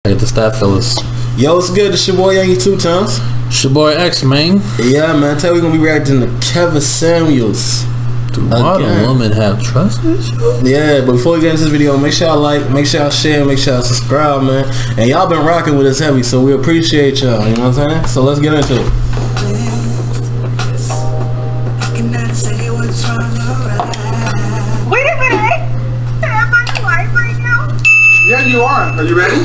Hey, the stat fellas. Yo, what's good? It's your boy Yankee 2 times. It's your boy X, man. Yeah, man. Today we're gonna be reacting to Kevin Samuels. Do modern women have trust issues? Yeah, but before we get into this video, make sure y'all like, make sure y'all share, make sure y'all subscribe, man. And y'all been rocking with us heavy, so we appreciate y'all. You know what I'm saying? So let's get into it. Wait a minute! Am I live right now? Yeah, you are. Are you ready?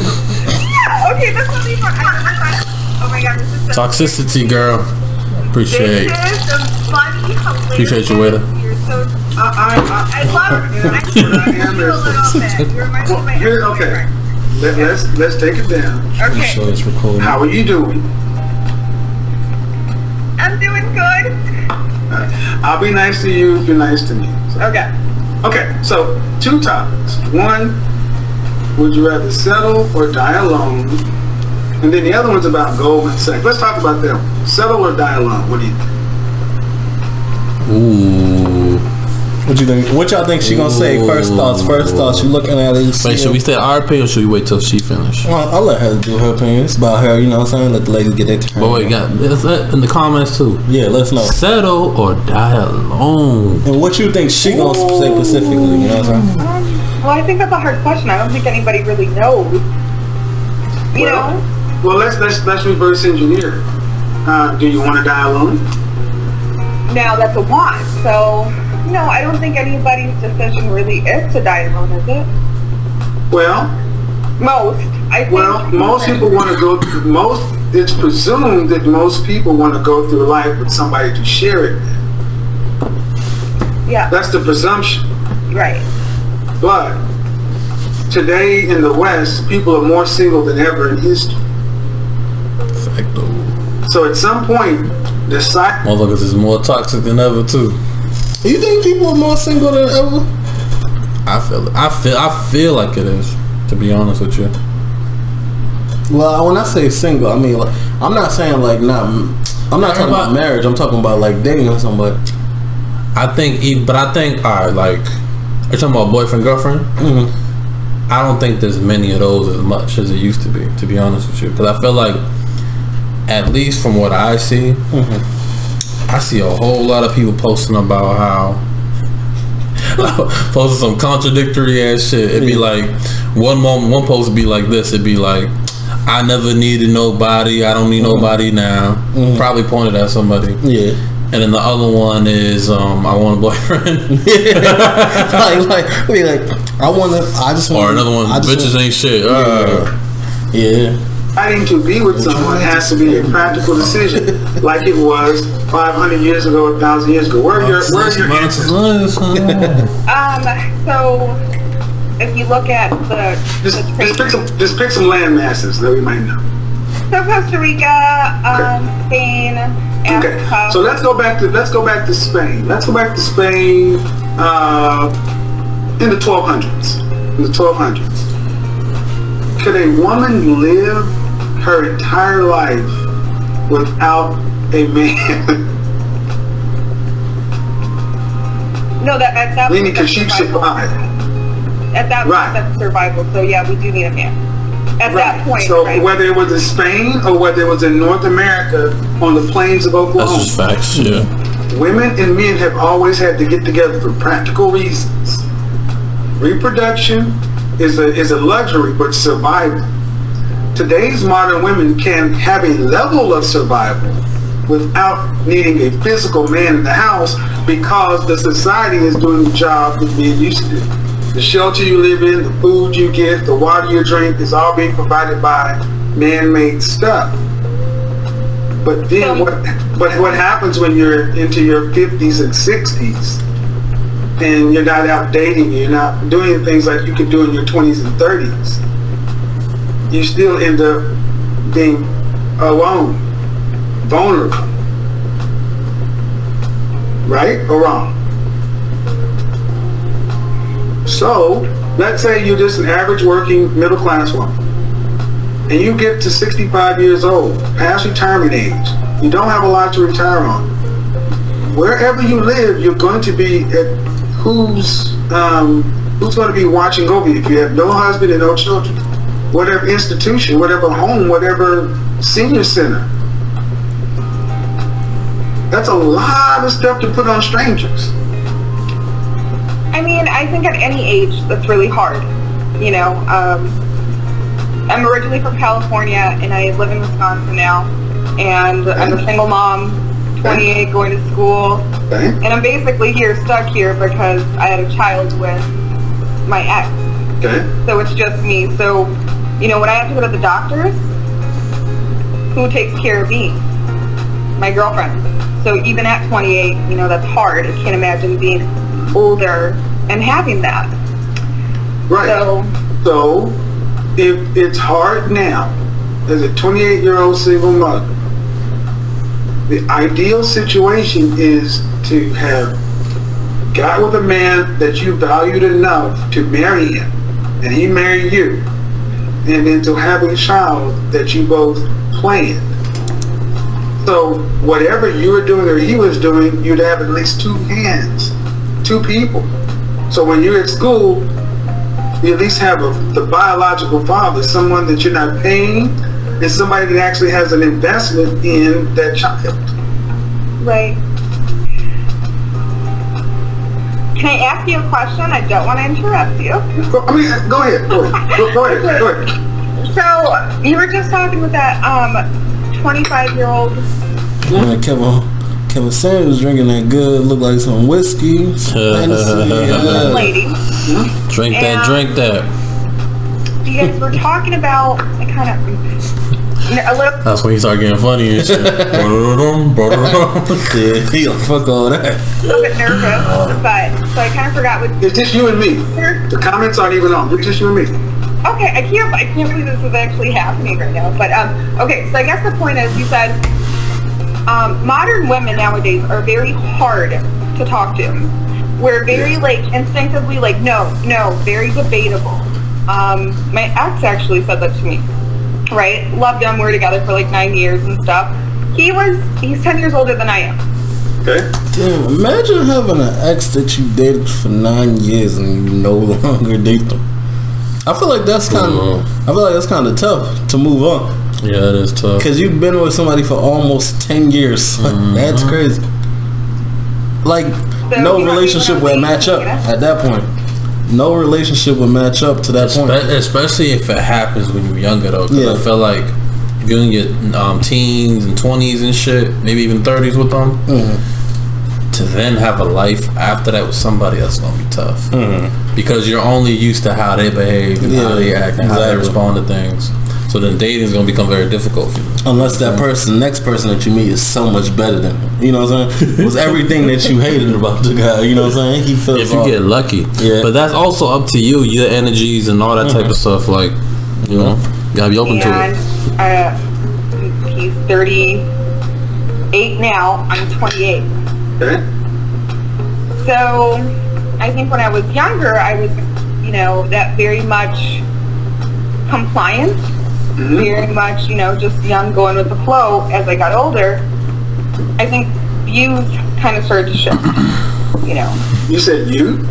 Yeah, okay, this will be fun. Oh my god, this is so Toxicity, girl. Appreciate. This is some funny, hilarious. Appreciate you, Waiter. You're so. I love you. I love you a little bit. You remind me of my Okay. Let's take it down. Okay. Show this recording. How are you doing? I'm doing good. I'll be nice to you if you're nice to me. So. Okay. Okay, so 2 topics. One, would you rather settle or die alone? And then the other one's about gold and sex. Let's talk about them. Settle or die alone? What do you think? Ooh. What you think? What y'all think she gonna say? First thoughts. You looking at it. Wait, should we say our opinion or should we wait till she finish? Well, I'll let her do her opinion. It's about her, you know what I'm saying? Let the ladies get their turn. But wait, got in the comments too. Yeah, let us know. Settle or die alone? And what you think she gonna say specifically, you know what I'm saying? Well, I think that's a hard question. I don't think anybody really knows. You know? Well, let's reverse engineer. Do you want to die alone? Now that's a want. So, no, I don't think anybody's decision really is to die alone, is it? Well, Most. I think. well, most people want to go through, it's presumed that most people want to go through life with somebody to share it with. Yeah. That's the presumption. Right. But today in the West, people are more single than ever in history. Facto. So at some point, decide. Motherfuckers is more toxic than ever too. You think people are more single than ever? I feel it. I feel like it is. To be honest with you. Well, when I say single, I mean like I'm not saying like not. I'm not talking about marriage. I'm talking about like dating or somebody. I think, alright, like, are you talking about boyfriend, girlfriend? Mm-hmm. I don't think there's many of those as much as it used to be, to be honest with you. Because I feel like, at least from what I see, I see a whole lot of people posting about how, posting some contradictory ass shit. It'd be like, one post would be like this, it'd be like, I never needed nobody, I don't need nobody now. Probably pointed at somebody. Yeah. And then the other one is, I want a boyfriend. like, I just want. Or another one, bitches ain't shit. Yeah. Deciding to be with someone has to be a practical decision, like it was 500 years ago, 1,000 years ago. Where are your answers? So if you look at the Just pick some land masses that we might know. So Costa Rica, Spain, Africa. Okay, so let's go back to Spain. Let's go back to Spain in the 1200s. In the 1200s, could a woman live her entire life without a man? No, at that Meaning, point, could she survive? At that point, that's survival. So yeah, we do need a man. At that point, so whether it was in Spain or whether it was in North America on the plains of Oklahoma, that's just facts, yeah. Women and men have always had to get together for practical reasons. Reproduction is a luxury, but survival. Today's modern women can have a level of survival without needing a physical man in the house because the society is doing the job that being used to do. The shelter you live in, the food you get, the water you drink is all being provided by man-made stuff. But then what happens when you're into your 50s and 60s and you're not out dating, you're not doing things like you could do in your 20s and 30s? You still end up being alone, vulnerable. Right or wrong? So, let's say you're just an average working middle class woman and you get to 65 years old, past retirement age. You don't have a lot to retire on. Wherever you live, you're going to be at who's going to be watching over you if you have no husband and no children? whatever institution, whatever home, whatever senior center. That's a lot of stuff to put on strangers. I mean, I think at any age, that's really hard. You know, I'm originally from California, and I live in Wisconsin now. And I'm a single mom, 28, going to school. Okay. And I'm basically stuck here because I had a child with my ex. Okay. So it's just me. So, you know, when I have to go to the doctors, who takes care of me? My girlfriend. So even at 28, you know, that's hard. I can't imagine being older and having that. Right. So if it's hard now, as a 28-year-old single mother, the ideal situation is to have got with a man that you valued enough to marry him, and he marry you, and then to have a child that you both planned. So whatever you were doing or he was doing, you'd have at least two hands, two people. So when you're at school, you at least have the biological father, someone that you're not paying, and somebody that actually has an investment in that child. Right. Can I ask you a question? I don't want to interrupt you. I mean, go ahead. Go ahead. So you were just talking with that 25-year-old. Man, Kevin Samuels was drinking that good, looked like some whiskey, lady. Drink that. You guys were talking about kind of a little. That's when he started getting funny and shit. Yeah, he gonna fuck all that. A little bit nervous, but so I kind of forgot what. It's just you and me. The comments aren't even on. It's just you and me. Okay, I can't believe this is actually happening right now. But okay, so I guess the point is, you said modern women nowadays are very hard to talk to. We're very instinctively no, very debatable. My ex actually said that to me. Right? Loved him. We were together for 9 years and stuff. He's 10 years older than I am. Okay. Damn, imagine having an ex that you dated for 9 years and you no longer date them. I feel like that's kind of tough to move on. Yeah, it is tough. Because you've been with somebody for almost 10 years. That's crazy. So no relationship would match up at that point. No relationship would match up to that point. Especially if it happens when you're younger, though. Because I feel like if you're in your teens and 20s and shit, maybe even 30s with them, to then have a life after that with somebody, that's going to be tough. Because you're only used to how they behave and how they act and how they respond to things. So then dating is going to become very difficult for you. Unless that next person that you meet is so much better than him. You know what I'm saying? It was everything that you hated about the guy. You know what I'm saying? He feels if you get lucky. Yeah. But that's also up to you, your energies and all that type of stuff. You know, you got to be open to it. He's 38 now. I'm 28. Okay. So I think when I was younger, I was, that very much compliant. Very much, just young, going with the flow. As I got older, I think views kind of started to shift. You said you?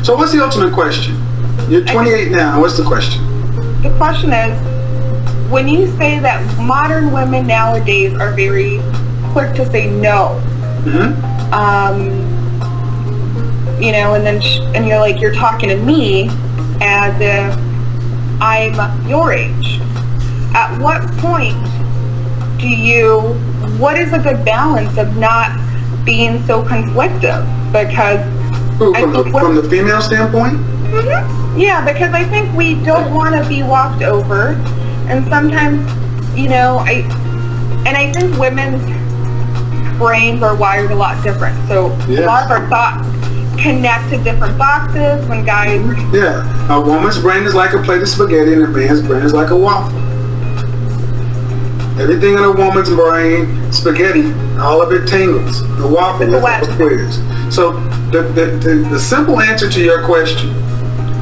So what's the ultimate question? You're 28 now. What's the question? The question is, when you say that modern women nowadays are very quick to say no, and you're talking to me as if I'm your age. At what point what is a good balance of not being so conflictive? Because from the female standpoint? Yeah, because I think we don't want to be walked over, and sometimes, I think women's brains are wired a lot different. So a lot of our thoughts connect to different boxes when guys. Yeah, a woman's brain is like a plate of spaghetti, and a man's brain is like a waffle. Everything in a woman's brain, spaghetti, all of it tingles. The waffle is all squares. So the simple answer to your question.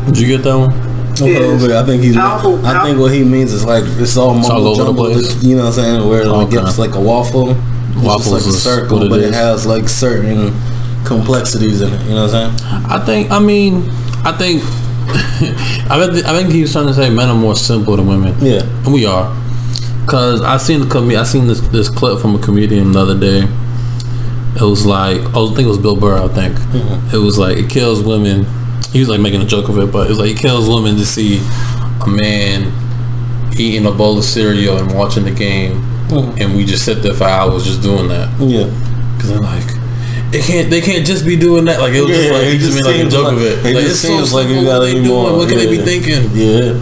Did you get that one? I think what he means is it's all mumbo jumbo. You know what I'm saying? Where it gets like a waffle. Waffle is a circle, but it has certain complexities in it. You know what I'm saying? I think I think he was trying to say men are more simple than women. Yeah, and we are. Cause I seen this clip from a comedian the other day. It was like, I think it was Bill Burr. I think it was like, it kills women. He was like making a joke of it, but it was like, it kills women to see a man eating a bowl of cereal and watching the game, and we just sit there for hours just doing that. Yeah, because they're like, they can't just be doing that. Like it was just like, he just made like a joke of it. Like, it seems like you gotta eat more. What can they be thinking? Yeah.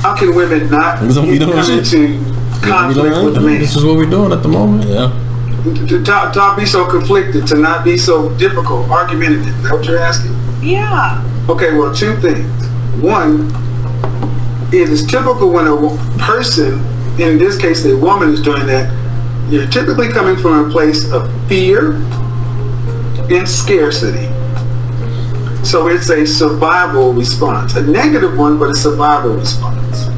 How can women not come into conflict with men? This is what we're doing at the moment. Yeah. To be so conflicted, to not be so difficult, argumentative. Is that what you're asking? Yeah. Okay, well, two things. One, it is typical when a person, in this case a woman, is doing that, you're typically coming from a place of fear and scarcity. So it's a survival response. A negative one, but a survival response.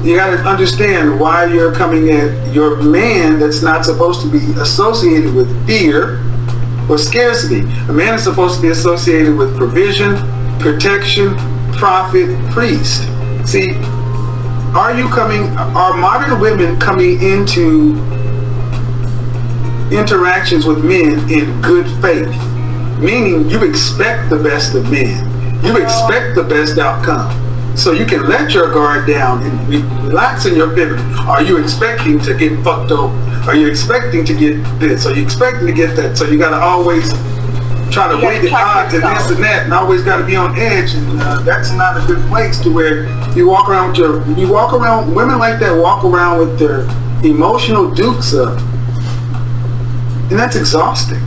You got to understand why you're coming at your man that's not supposed to be associated with fear or scarcity. A man is supposed to be associated with provision, protection, profit, priest. See, are modern women coming into interactions with men in good faith? Meaning you expect the best of men. You expect the best outcome. So you can let your guard down and relax in your pivot. Are you expecting to get fucked over? Are you expecting to get this? Are you expecting to get that? So you got to always try to weigh the odds and this and that, and always got to be on edge. And that's not a good place to where you walk around with women like that walk around with their emotional dukes up, and that's exhausting.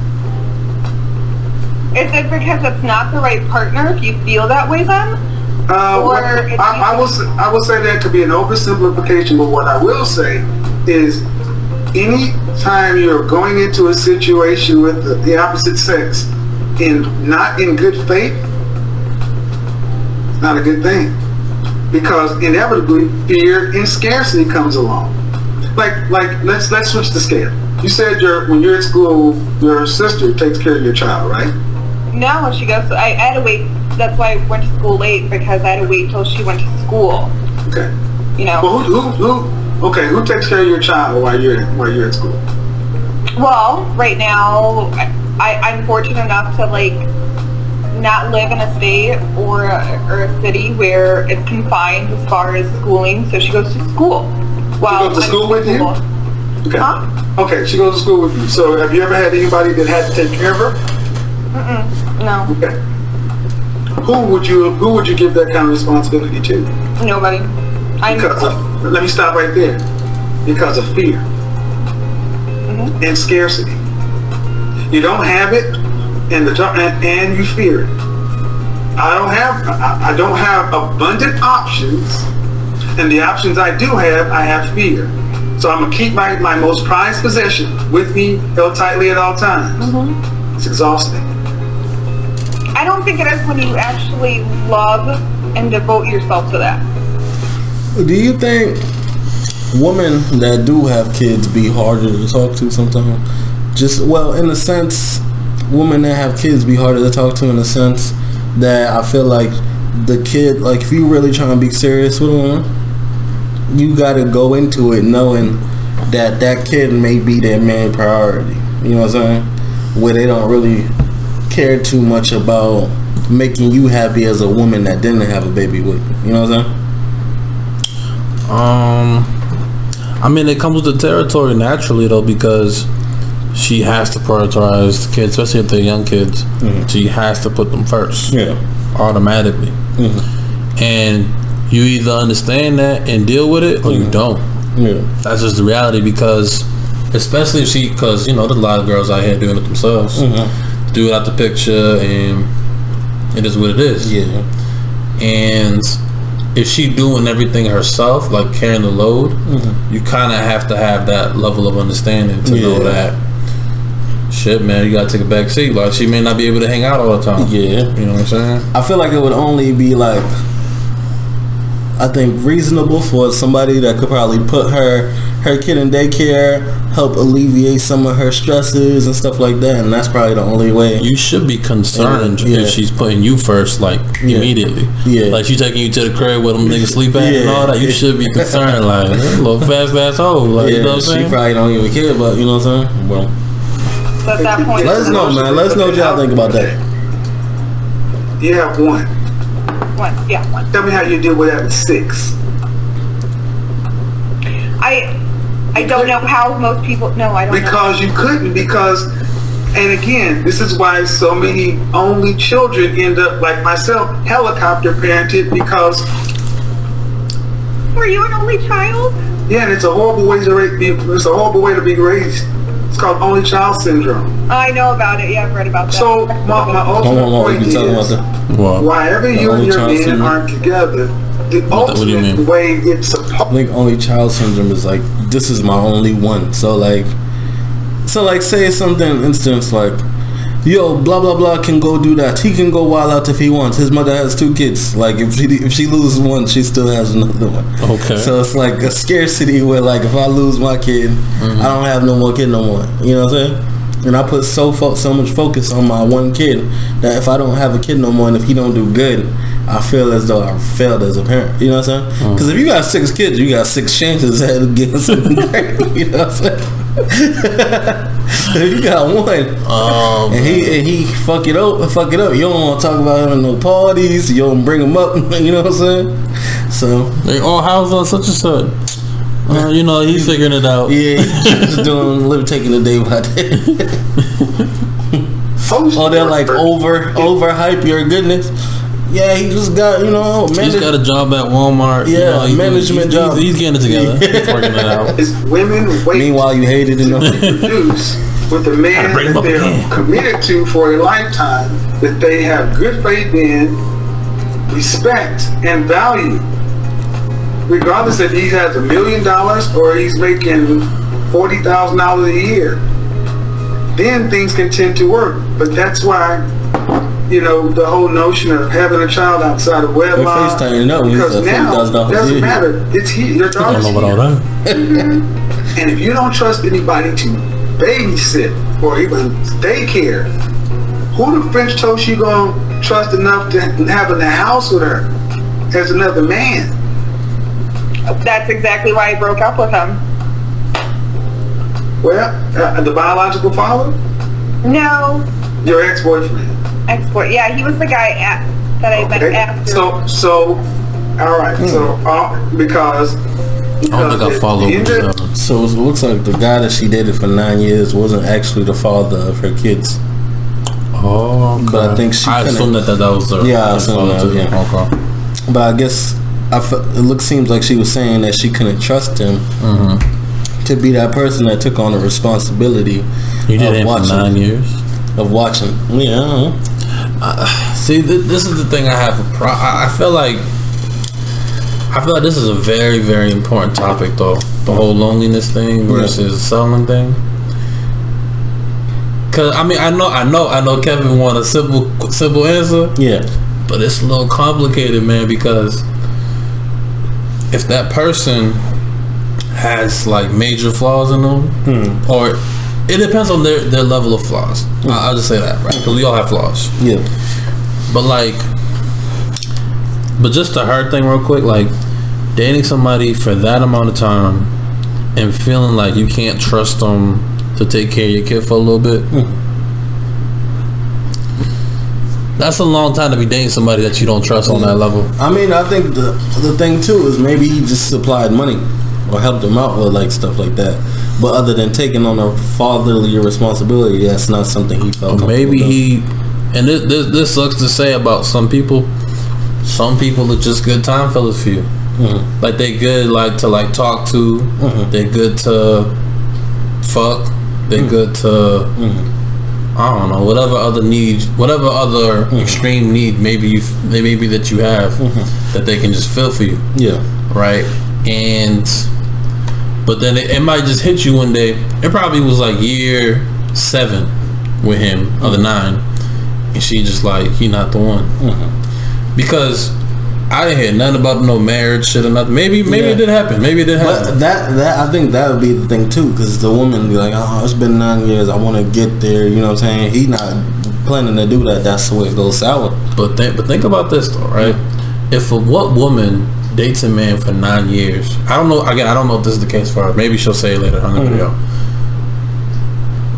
Is it because it's not the right partner if you feel that way then? I will say that could be an oversimplification, but what I will say is any time you're going into a situation with the opposite sex and not in good faith, it's not a good thing, because inevitably fear and scarcity comes along. Like let's switch the scale. You said when you're at school, your sister takes care of your child, right? No, when she goes, I had to wait. That's why I went to school late, because I had to wait till she went to school. Okay. You know. Well, who takes care of your child while you're at school? Well, right now, I'm fortunate enough to not live in a state or a city where it's confined as far as schooling. So she goes to school. Well, she goes to school with you? Okay. Huh? Okay, she goes to school with you. So have you ever had anybody that had to take care of her? No. Okay. Who would you give that kind of responsibility to? Nobody. Let me stop right there. Because of fear and scarcity. You don't have it, and you fear it. I don't have abundant options, and the options I do have, I have fear. So I'm gonna keep my most prized possession with me, held tightly at all times. It's exhausting. I don't think it is when you actually love and devote yourself to that. Do you think women that do have kids be harder to talk to sometimes? In a sense, women that have kids be harder to talk to in the sense that I feel like the kid, if you really trying to be serious with a woman, you got to go into it knowing that kid may be their main priority. You know what I'm saying? Where they don't really care too much about making you happy as a woman that didn't have a baby with you. You know what I'm saying? I mean, it comes with the territory naturally though, because she has to prioritize the kids, especially if they're young kids. She has to put them first, automatically. And you either understand that and deal with it, or you don't. That's just the reality, because especially if because there's a lot of girls out here doing it themselves. Do it out the picture, and it is what it is. And if she doing everything herself, like carrying the load, you kind of have to have that level of understanding to know that shit, man, you gotta take a back seat. Like, she may not be able to hang out all the time. You know what I'm saying? I feel like it would only be I think reasonable for somebody that could probably put her kid in daycare, help alleviate some of her stresses and stuff like that, and that's probably the only way. You should be concerned if she's putting you first, like immediately. Yeah, like she taking you to the crib where them niggas sleep at and all that. You should be concerned, like little fast asshole. Like, you know what I'm saying? She probably don't even care about, you know what I'm saying? Well, so at that point, let us know, man. Let us know what y'all think about that. You have one. One. Tell me how you deal with that with 6. I don't know how most people. No, I don't. Because you couldn't. Because, and again, this is why so many only children end up like myself, helicopter parented. Because were you an only child? Yeah, and it's a horrible way to be raised. It's called only child syndrome. I know about it. Yeah, I've read about that. So my ultimate point is, whenever you and your man aren't together, the ultimate way it's supposed. I think only child syndrome is like, this is my only one. So like say something instance like, yo, blah blah blah can go do that. He can go wild out if he wants. His mother has 2 kids. Like if she loses one, she still has another one. Okay. So it's like a scarcity where like if I lose my kid, I don't have no more kid no more. You know what I'm saying? And I put so much focus on my one kid that if I don't have a kid no more and if he don't do good, I feel as though I failed as a parent. You know what I'm saying? Because if you got 6 kids, you got 6 chances at getting something great. You know what I'm saying? If you got one, and he fuck it up. You don't want to talk about him in no parties. You don't bring him up. You know what I'm saying? So they all house on such and such. You know, he's figuring it out. Yeah, he's just taking it day by day. Oh, they're like overhype your goodness. Yeah, he just got, you know, he's got a job at Walmart. Yeah, you know, management job. He's getting it together. He's working it out. It's women wait. Meanwhile, you hate it enough to produce with the man that they're committed to for a lifetime, that they have good faith in, respect, and value. Regardless if he has $1 million or he's making $40,000 a year, then things can tend to work. But that's why, you know, the whole notion of having a child outside of wedlock, because now it doesn't matter. It's your daughter's here. And if you don't trust anybody to babysit or even daycare, who the French toast you gonna trust enough to have in the house with her as another man? That's exactly why I broke up with him. Well, the biological father? No. Your ex-boyfriend? Ex-boyfriend. Yeah, he was the guy that I met after. So, all right. So, because I don't think I followed. So it looks like the guy that she dated for 9 years wasn't actually the father of her kids. Oh, okay. But I think she. I assumed that was her. Yeah, I assumed that. Yeah. Okay. But I guess seems like she was saying that she couldn't trust him to be that person that took on the responsibility. You did it for 9 years of watching. Yeah. See, this is the thing I have. I feel like this is a very, very important topic, though. The whole loneliness thing versus selling thing. Cause I mean, I know Kevin want a simple answer. Yeah. But it's a little complicated, man, because if that person has like major flaws in them, or it depends on their level of flaws. I'll just say that, right? Because we all have flaws. Yeah. But just the hard thing real quick, like dating somebody for that amount of time and feeling like you can't trust them to take care of your kid for a little bit. That's a long time to be dating somebody that you don't trust on that level. I mean, I think the thing too is maybe he just supplied money or helped him out with like stuff like that. But other than taking on a fatherly responsibility, that's not something he felt. Maybe and this sucks to say about some people. Some people are just good time fillers for you. Like they good to talk to. They're good to fuck. They're good to I don't know, whatever other needs, whatever other extreme need maybe that you have that they can just fill for you. Yeah. Right. But then it might just hit you one day. It probably was like year 7 with him, or the 9, and she just like, he not the one. Because I didn't hear nothing about no marriage shit or nothing. Maybe it did happen. Maybe it did happen. But that I think that would be the thing too, because the woman be like, oh, it's been 9 years. I want to get there. You know what I'm saying? He not planning to do that. That's the way it goes sour. But think about this though, right? What woman dates a man for 9 years? I don't know. Again, I don't know if this is the case for her. Maybe she'll say it later on the video.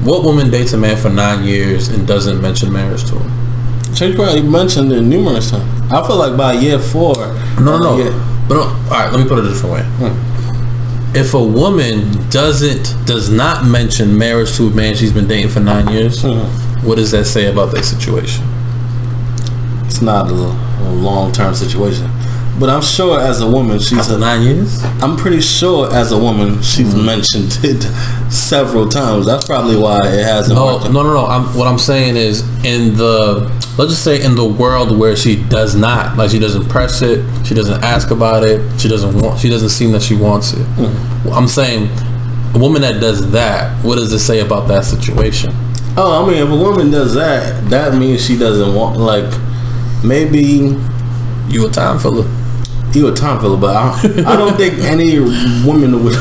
What woman dates a man for 9 years and doesn't mention marriage to him? She probably mentioned it numerous times. I feel like by year 4. No. But all right, let me put it a different way. If a woman does not mention marriage to a man she's been dating for 9 years, what does that say about that situation? It's not a long-term situation. But I'm sure as a woman, after 9 years? I'm pretty sure as a woman, she's mentioned it several times. That's probably why it hasn't worked. No. What I'm saying is, let's just say in the world where she does not, like she doesn't press it, she doesn't ask about it, she doesn't seem that she wants it. I'm saying, a woman that does that, what does it say about that situation? Oh, I mean, if a woman does that, that means she doesn't want, like, maybe you a time filler. You a time filler, but I don't think any woman would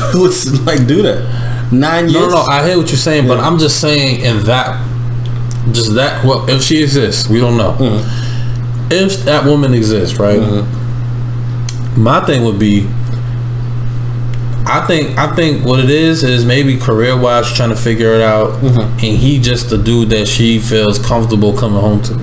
like do that. 9 years. No. I hear what you're saying, but I'm just saying well, if she exists, we don't know. If that woman exists, right? My thing would be, I think what it is maybe career wise trying to figure it out, and he just the dude that she feels comfortable coming home to.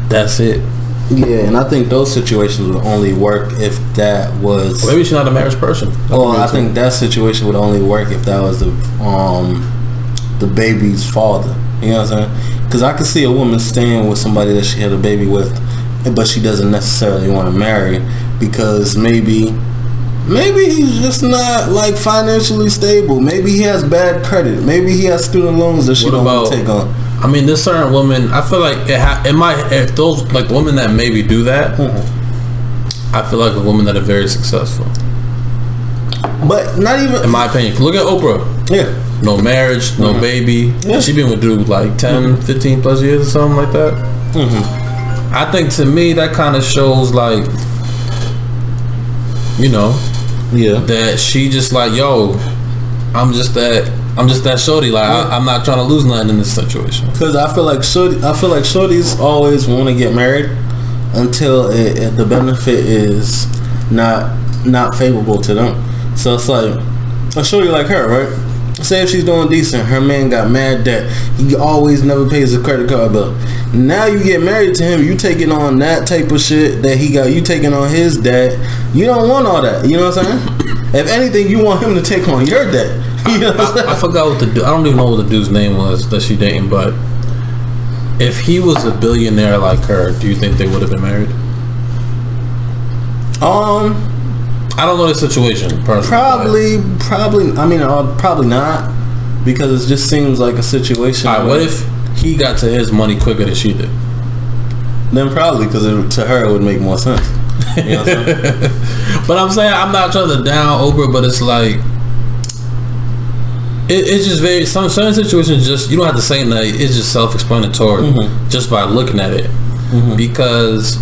That's it. Yeah, and I think those situations would only work if that was. Maybe she's not a marriage person. Well, I think that situation would only work if that was the baby's father. You know what I'm saying? Because I could see a woman staying with somebody that she had a baby with, but she doesn't necessarily want to marry because maybe he's just not like financially stable. Maybe he has bad credit. Maybe he has student loans that she don't want to take on. I mean, there's certain women. I feel like it might. If those like women that maybe do that, I feel like a women that are very successful. But not even, in my opinion. Look at Oprah. Yeah. No marriage, no baby. Yeah. She been with dude like 10, 15 plus years or something like that. I think to me that kind of shows like, you know, that she just like, yo, I'm just that shorty. Like I'm not trying to lose nothing in this situation. Because I feel like shorties always want to get married until the benefit is not favorable to them. So it's like a shorty like her, right? Say if she's doing decent, her man got mad debt. He always never pays a credit card bill. Now you get married to him, you taking on that type of shit that he got. You taking on his debt. You don't want all that. You know what I'm saying? If anything, you want him to take on your debt. You know what I'm saying? I forgot what the dude. I don't even know what the dude's name was that she dating. But if he was a billionaire like her, do you think they would have been married? I don't know the situation personally. Probably. I mean, probably not, because it just seems like a situation. All right, what if he got to his money quicker than she did? Then probably, because to her it would make more sense. You know what I'm saying? But I'm saying, I'm not trying to down Oprah, but it's like it's just very certain situations. Just you don't have to say nothing. It's just self-explanatory just by looking at it, because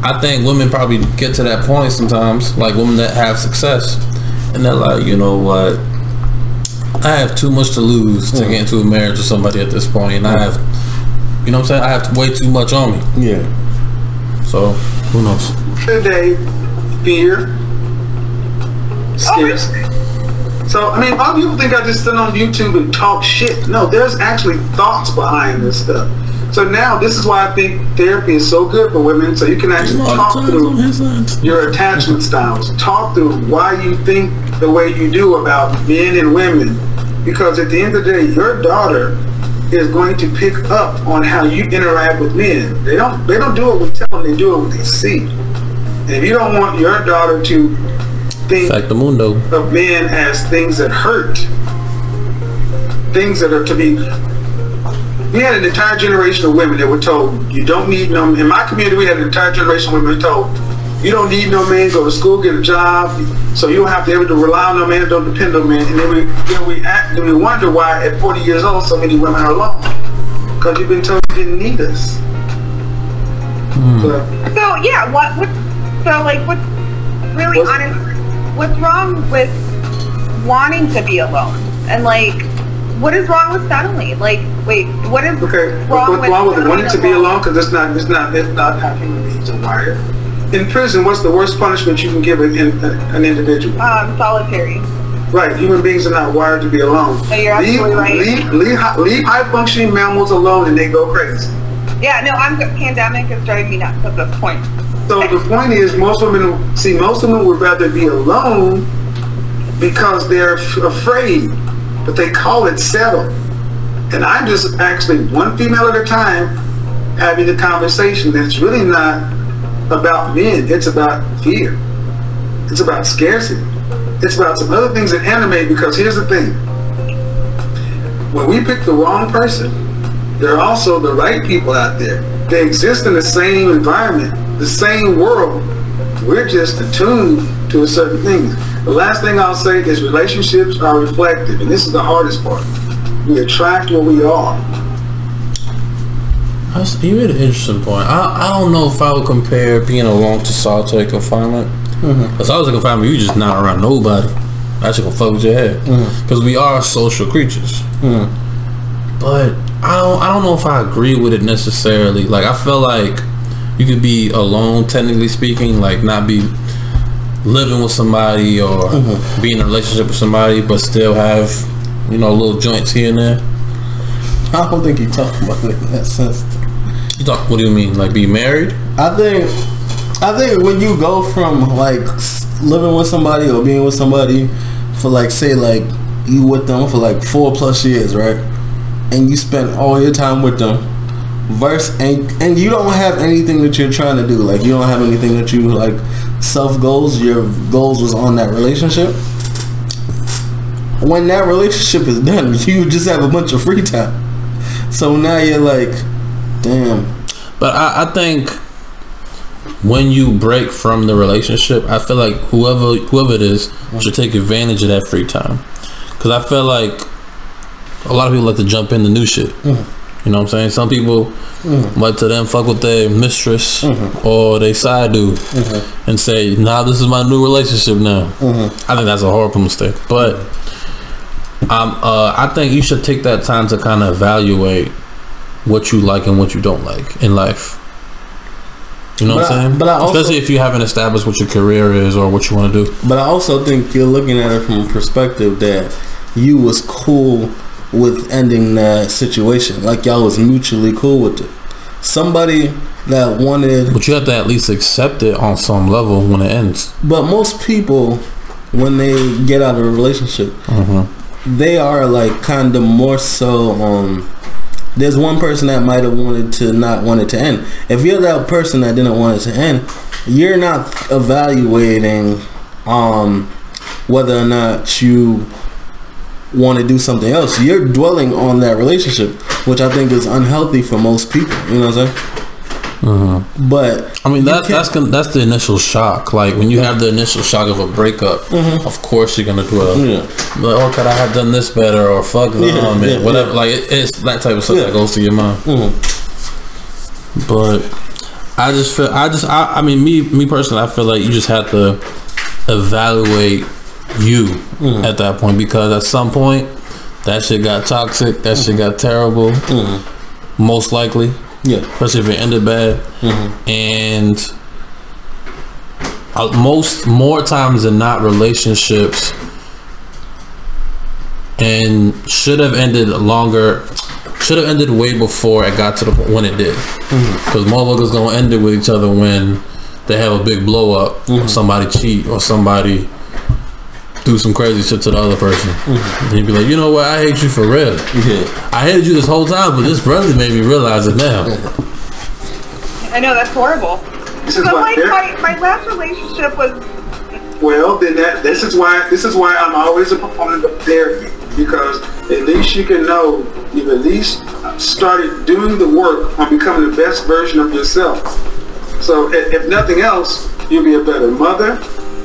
I think women probably get to that point sometimes, like women that have success, and they're like, you know what, I have too much to lose to get into a marriage with somebody at this point, and I have, you know what I'm saying, I have way too much on me. Yeah. So, who knows? Today, fear, scarcity. So, I mean, a lot of people think I just sit on YouTube and talk shit. No, there's actually thoughts behind this stuff. So now, this is why I think therapy is so good for women, so you can actually talk through your attachment styles, talk through why you think the way you do about men and women, because at the end of the day, your daughter is going to pick up on how you interact with men. They don't do what we tell them, they do it what they see. And if you don't want your daughter to think of men as things that hurt, things that are to be. We had an entire generation of women that were told, you don't need no, in my community we had an entire generation of women told, you don't need no man, go to school, get a job, so you don't have to ever relay on no man, don't depend on men. And then we wonder why at 40 years old so many women are alone. Because you've been told you didn't need us. So yeah, So, like, what's really honest? What's wrong with wanting to be alone? And like, what is wrong with settling? Like, wait, what is wrong with wanting to be alone? Because it's not how human beings are wired. In prison, what's the worst punishment you can give an individual? Solitary. Right, human beings are not wired to be alone. So you're absolutely right. Leave high-functioning mammals alone and they go crazy. Yeah, no, pandemic is driving me nuts at this point. So the point is, most women would rather be alone because they're afraid, but they call it settle. And I'm just actually one female at a time having a conversation that's really not about men. It's about fear. It's about scarcity. It's about some other things that animate, because here's the thing. When we pick the wrong person, there are also the right people out there. They exist in the same environment, the same world. We're just attuned to a certain thing. The last thing I'll say is relationships are reflective, and this is the hardest part. We attract what we are. You made an interesting point. I don't know if I would compare being alone to solitary confinement. Because solitary confinement, you just not around nobody. That shit gonna fuck with your head. Because we are social creatures. But I don't know if I agree with it necessarily. Like, I feel like you could be alone, technically speaking, like not be living with somebody or be in a relationship with somebody, but still have, you know, little joints here and there. I don't think you're talking about it in that sense. What do you mean? Like be married? I think when you go from like living with somebody or being with somebody for like, say like you with them for like 4+ years, right? And you spend all your time with them, and you don't have anything that you're trying to do. Like, you don't have anything that you like self goals. Your goals was on that relationship. When that relationship is done, you just have a bunch of free time. So now you're like, damn. But I think when you break from the relationship, I feel like whoever it is should take advantage of that free time. Because I feel like a lot of people like to jump into new shit. You know what I'm saying? Some people like to then fuck with their mistress or their side dude and say, nah, this is my new relationship now. I think that's a horrible mistake. But I think you should take that time to kind of evaluate what you like and what you don't like in life. You know what I'm saying? But especially if you haven't established what your career is or what you want to do. But I also think you're looking at it from a perspective that you was cool with ending that situation. Like, y'all was mutually cool with it. Somebody that wanted... But you have to at least accept it on some level when it ends. But most people, when they get out of a relationship, they are like kind of more so... there's one person that might have wanted to not want it to end. If you're that person that didn't want it to end, you're not evaluating whether or not you want to do something else. You're dwelling on that relationship, which I think is unhealthy for most people. You know what I'm saying? But I mean, that's the initial shock. Like when you have the initial shock of a breakup, of course you're gonna dwell. Like, oh, could I have done this better, or fuck them, and whatever. Like it's that type of stuff that goes to your mind. But I mean, me personally, I feel like you just have to evaluate you at that point, because at some point that shit got toxic, that shit got terrible, most likely. Especially if it ended bad. And more times than not, relationships and should have ended way before it got to the point when it did. Because motherfuckers gonna end it with each other when they have a big blow up, or somebody cheat, or somebody do some crazy shit to the other person. And you'd be like, you know what, I hate you for real. I hated you this whole time, but this brother made me realize it now. I know, that's horrible. So like my last relationship was... Well, then this is why I'm always a proponent of therapy, because at least you can know you've at least started doing the work on becoming the best version of yourself. So if nothing else, you'll be a better mother,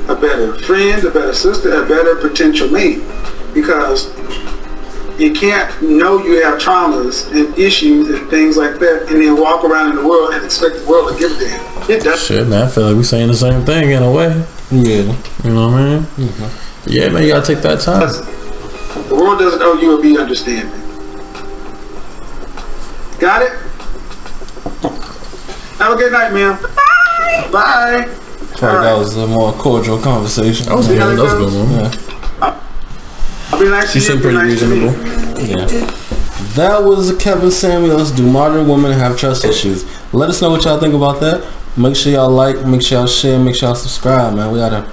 a better friend, a better sister, a better potential mate. Because You can't know you have traumas and issues and things like that, and then walk around in the world and expect the world to give a damn. It does. Shit, man, I feel like we saying the same thing in a way. Yeah. You know what I mean? Mm-hmm. Yeah, man, you gotta take that time. The world doesn't owe you a be understanding. Got it? Have a good night, ma'am. Bye. Bye. That was a more cordial conversation. That was good. That was a good one. Yeah. I'll be nice to you. She seemed pretty reasonable. Yeah. That was Kevin Samuels. Do modern women have trust issues? Let us know what y'all think about that. Make sure y'all like, make sure y'all share, make sure y'all subscribe, man. We gotta